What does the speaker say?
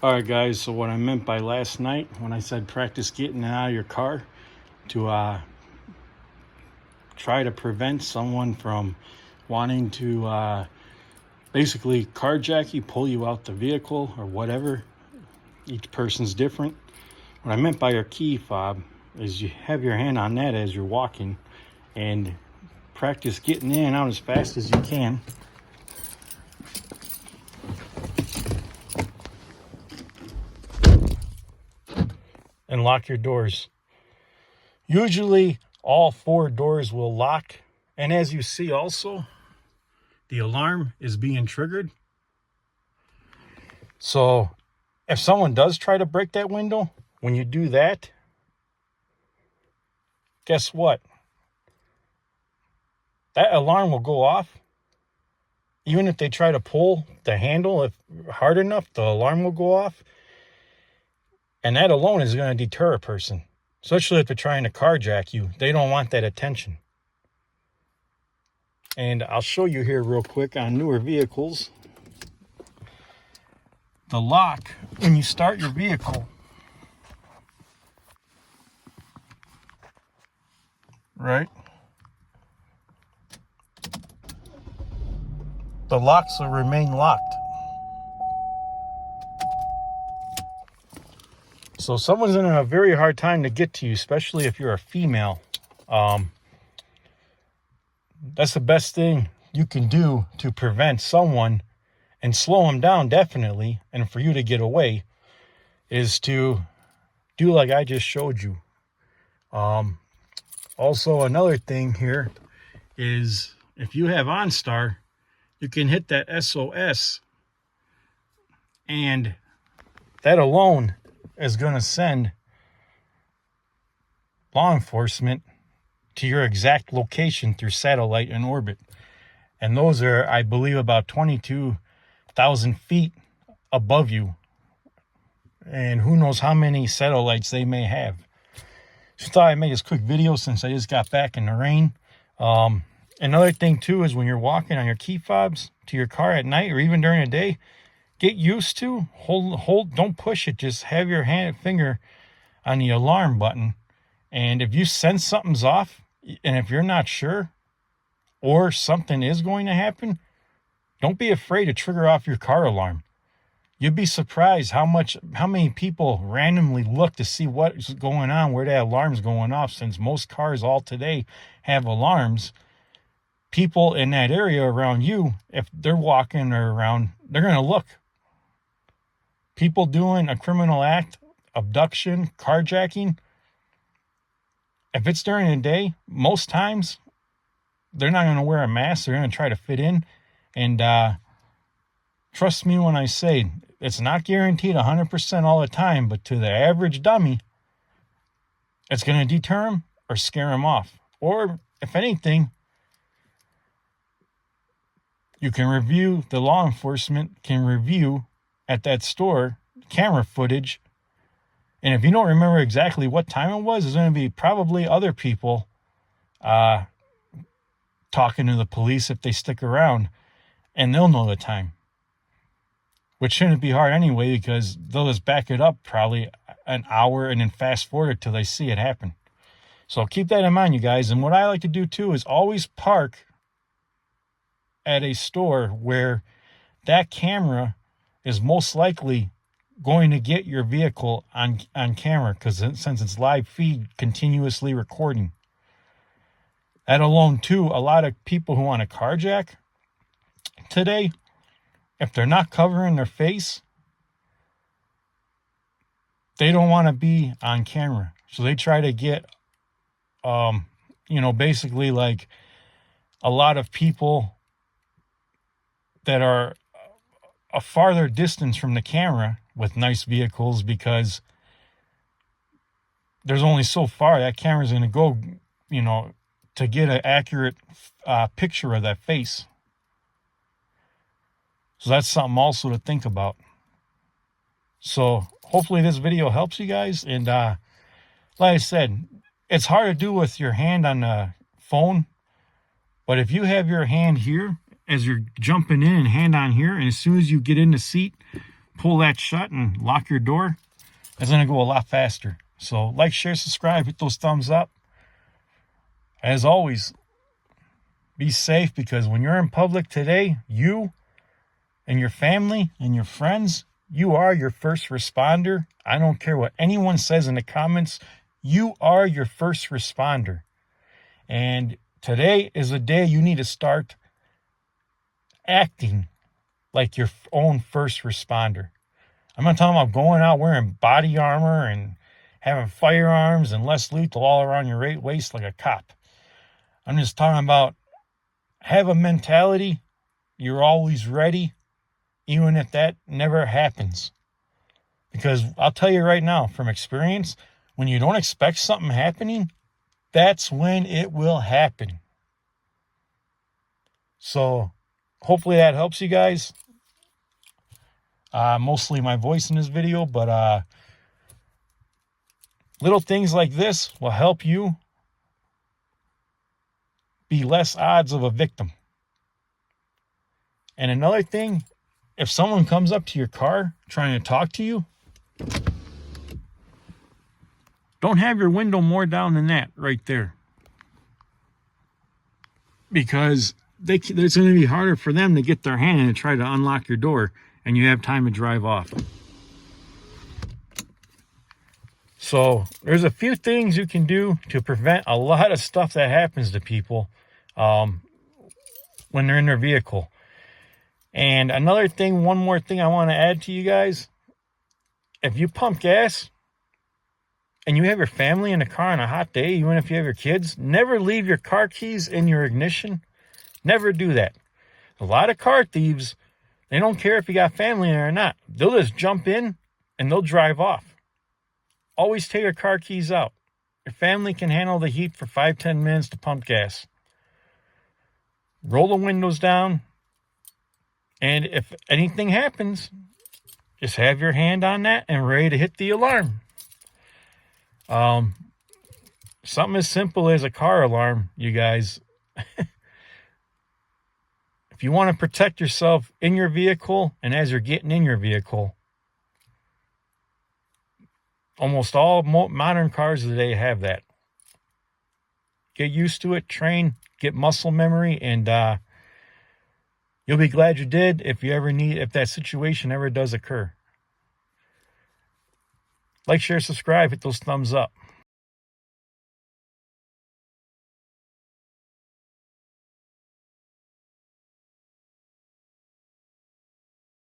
All right, guys, so what I meant by last night when I said practice getting out of your car to try to prevent someone from wanting to basically carjack you, pull you out the vehicle or whatever. Each person's different. What I meant by your key fob is you have your hand on that as you're walking and practice getting in and out as fast as you can. And lock your doors. Usually all 4 doors will lock, and as you see also, the alarm is being triggered. So if someone does try to break that window, when you do that, guess what? That alarm will go off. Even if they try to pull the handle hard enough, the alarm will go off. And that alone is going to deter a person, especially if they're trying to carjack you. They don't want that attention. And I'll show you here real quick on newer vehicles. The lock, when you start your vehicle, right? The locks will remain locked. So someone's in a very hard time to get to you, especially if you're a female. That's the best thing you can do to prevent someone and slow them down, definitely, and for you to get away, is to do like I just showed you. Also, another thing here is if you have OnStar, you can hit that SOS, and that alone is going to send law enforcement to your exact location through satellite and orbit. And those are, I believe, about 22,000 feet above you. And who knows how many satellites they may have. Just thought I'd make this quick video since I just got back in the rain. Another thing too is when you're walking on your key fobs to your car at night or even during the day, get used to hold, don't push it. Just have your finger on the alarm button. And if you sense something's off, and if you're not sure, or something is going to happen, don't be afraid to trigger off your car alarm. You'd be surprised how many people randomly look to see what's going on, where that alarm's going off. Since most cars all today have alarms, people in that area around you, if they're walking or around, they're going to look. People doing a criminal act, abduction, carjacking, if it's during the day, most times they're not going to wear a mask. They're going to try to fit in. And trust me when I say it's not guaranteed 100% all the time, but to the average dummy, it's going to deter them or scare them off. Or if anything, you can review, the law enforcement can review at that store camera footage. And if you don't remember exactly what time it was, there's going to be probably other people talking to the police if they stick around, and they'll know the time. Which shouldn't be hard anyway, because they'll just back it up probably an hour and then fast forward till they see it happen. So keep that in mind, you guys. And what I like to do too is always park at a store where that camera is most likely going to get your vehicle on camera, because since it's live feed, continuously recording. That alone too, a lot of people who want to carjack today, if they're not covering their face, they don't want to be on camera. So they try to get, basically like a lot of people that are a farther distance from the camera with nice vehicles, because there's only so far that camera's going to go, to get an accurate picture of that face. So that's something also to think about. So hopefully this video helps you guys. And like I said, it's hard to do with your hand on the phone, but if you have your hand here as you're jumping in and hand on here, and as soon as you get in the seat, pull that shut and lock your door, it's going to go a lot faster. So like, share, subscribe, hit those thumbs up. As always, be safe, because when you're in public today, you and your family and your friends, you are your first responder. I don't care what anyone says in the comments. You are your first responder. And today is the day you need to start acting like your own first responder. I'm not talking about going out wearing body armor and having firearms and less lethal all around your waist like a cop. I'm just talking about have a mentality. You're always ready, even if that never happens. Because I'll tell you right now, from experience, when you don't expect something happening, that's when it will happen. So hopefully that helps you guys. Mostly my voice in this video, but little things like this will help you be less odds of a victim. And another thing, if someone comes up to your car trying to talk to you, don't have your window more down than that right there. Because it's going to be harder for them to get their hand in and try to unlock your door, and you have time to drive off. So there's a few things you can do to prevent a lot of stuff that happens to people when they're in their vehicle. And another thing, one more thing I want to add to you guys. If you pump gas and you have your family in the car on a hot day, even if you have your kids, never leave your car keys in your ignition. Never do that. A lot of car thieves, they don't care if you got family in there or not. They'll just jump in and they'll drive off. Always take your car keys out. Your family can handle the heat for 5-10 minutes to pump gas. Roll the windows down. And if anything happens, just have your hand on that and ready to hit the alarm. Something as simple as a car alarm, you guys. If you want to protect yourself in your vehicle and as you're getting in your vehicle, almost all modern cars today have that. Get used to it, train, get muscle memory, and you'll be glad you did if that situation ever does occur. Like, share, subscribe, hit those thumbs up.